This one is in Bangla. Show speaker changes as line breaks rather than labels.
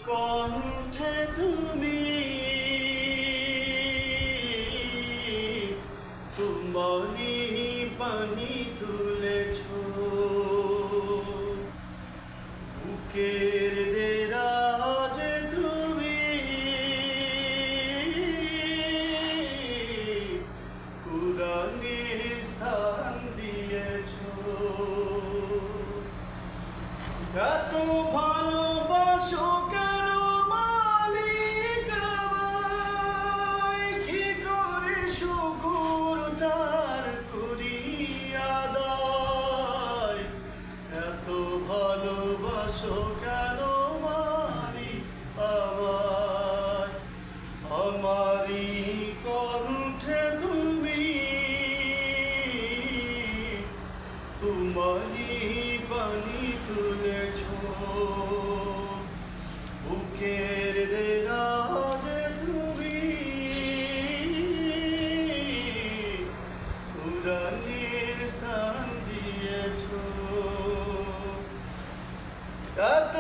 কণ্ঠে তুমি তোমারি পানি তুলেছ, বুকের দেরাজে তুমি কুরআনের স্থান দিয়েছ। এত ভালোবাসো কেন মালিক আমায়, কি করে শুকর তার করি আদায়। এত ভালোবাসো কেন মালিক আমায়, আমারি কণ্ঠে তুমি তোমারি পানি তুলেছ, বুকের দেরাজে তুমি কুরআনের স্থান দিয়েছ। এত